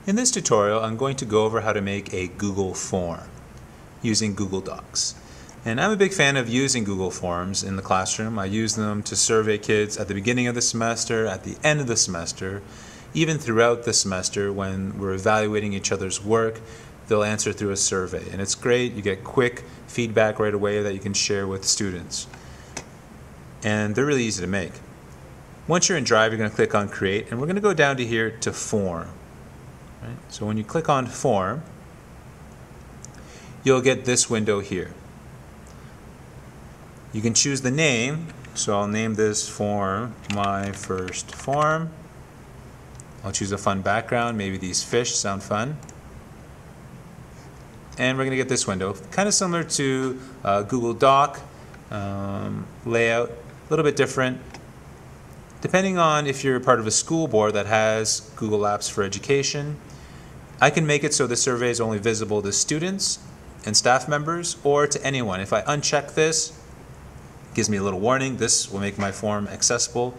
In this tutorial, I'm going to go over how to make a Google form using Google Docs. And I'm a big fan of using Google Forms in the classroom. I use them to survey kids at the beginning of the semester, at the end of the semester, even throughout the semester when we're evaluating each other's work. They'll answer through a survey. And it's great. You get quick feedback right away that you can share with students. And they're really easy to make. Once you're in Drive, you're going to click on Create, and we're going to go down to here to Form. Right? So when you click on Form, you'll get this window here. You can choose the name, so I'll name this form My First Form. I'll choose a fun background, maybe these fish sound fun. And we're going to get this window, kind of similar to Google Doc layout, a little bit different. Depending on if you're part of a school board that has Google Apps for Education, I can make it so the survey is only visible to students and staff members or to anyone. If I uncheck this, it gives me a little warning. This will make my form accessible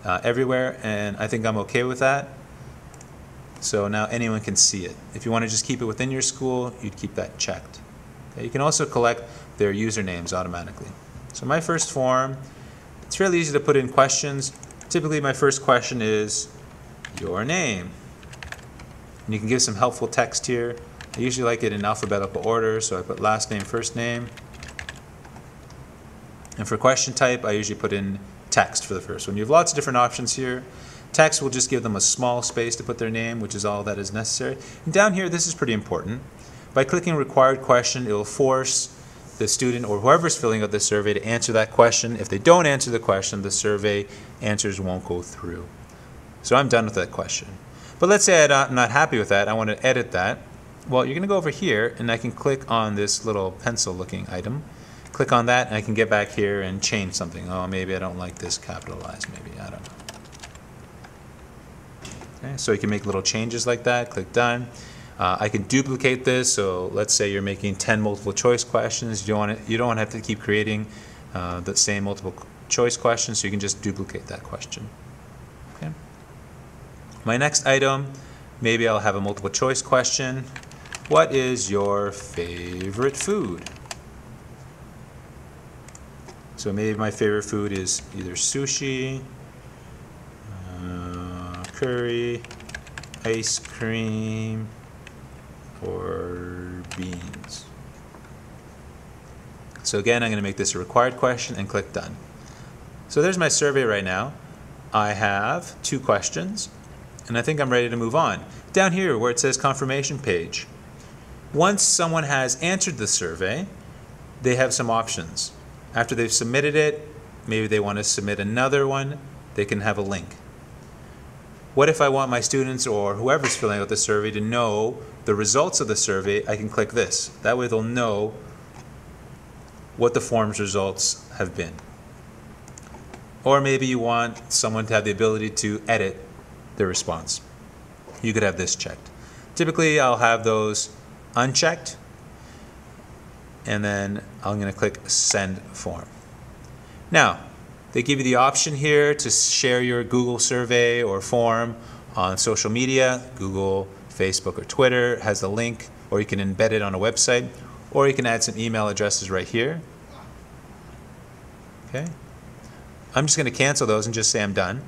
everywhere, and I think I'm okay with that. So now anyone can see it. If you want to just keep it within your school, you'd keep that checked. Okay, you can also collect their usernames automatically. So my first form, it's really easy to put in questions. Typically my first question is your name. And you can give some helpful text here. I usually like it in alphabetical order, so I put last name, first name. And for question type, I usually put in text for the first one. You have lots of different options here. Text will just give them a small space to put their name, which is all that is necessary. And down here, this is pretty important. By clicking required question, it will force the student or whoever's filling out the survey to answer that question. If they don't answer the question, the survey answers won't go through. So I'm done with that question. But let's say I'm not happy with that. I want to edit that. Well, you're going to go over here, and I can click on this little pencil-looking item. Click on that, and I can get back here and change something. Oh, maybe I don't like this capitalized. Maybe, I don't know. Okay, so you can make little changes like that. Click Done. I can duplicate this. So let's say you're making 10 multiple choice questions. You don't want to have to keep creating the same multiple choice questions, so you can just duplicate that question. Okay. My next item, maybe I'll have a multiple choice question. What is your favorite food? So maybe my favorite food is either sushi, curry, ice cream, or beans. So again, I'm going to make this a required question and click Done. So there's my survey right now. I have 2 questions, and I think I'm ready to move on. Down here where it says confirmation page, once someone has answered the survey, they have some options. After they've submitted it, maybe they want to submit another one, they can have a link. What if I want my students or whoever's filling out the survey to know the results of the survey? I can click this. That way they'll know what the form's results have been. Or maybe you want someone to have the ability to edit their response. You could have this checked. Typically I'll have those unchecked, and then I'm going to click Send Form. Now, they give you the option here to share your Google survey or form on social media. Google, Facebook, or Twitter has the link, or you can embed it on a website, or you can add some email addresses right here. Okay. I'm just going to cancel those and just say I'm done.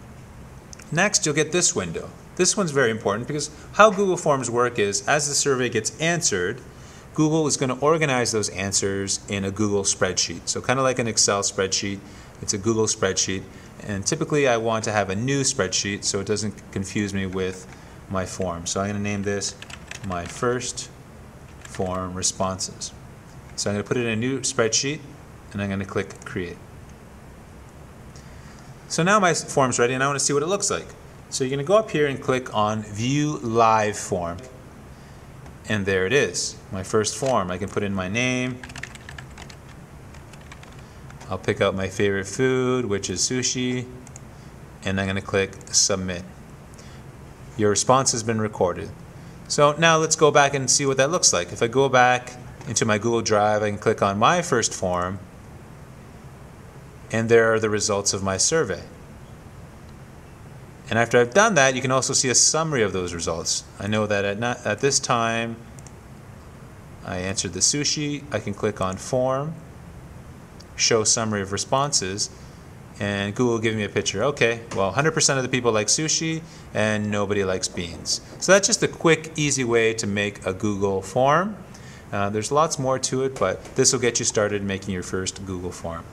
Next, you'll get this window. This one's very important because how Google Forms work is as the survey gets answered, Google is going to organize those answers in a Google spreadsheet. So kind of like an Excel spreadsheet, it's a Google spreadsheet. And typically I want to have a new spreadsheet so it doesn't confuse me with my form. So I'm going to name this My First Form Responses. So I'm going to put it in a new spreadsheet, and I'm going to click Create. So now my form's ready, and I want to see what it looks like. So you're going to go up here and click on View Live Form. And there it is, my first form. I can put in my name. I'll pick out my favorite food, which is sushi, and I'm going to click Submit. Your response has been recorded. So now let's go back and see what that looks like. If I go back into my Google Drive, I can click on my first form, and there are the results of my survey. And after I've done that, you can also see a summary of those results. I know that at this time I answered the sushi. I can click on Form, Show Summary of Responses, and Google will give me a picture. Okay, well, 100% of the people like sushi and nobody likes beans. So that's just a quick, easy way to make a Google form. There's lots more to it, but this will get you started making your first Google form.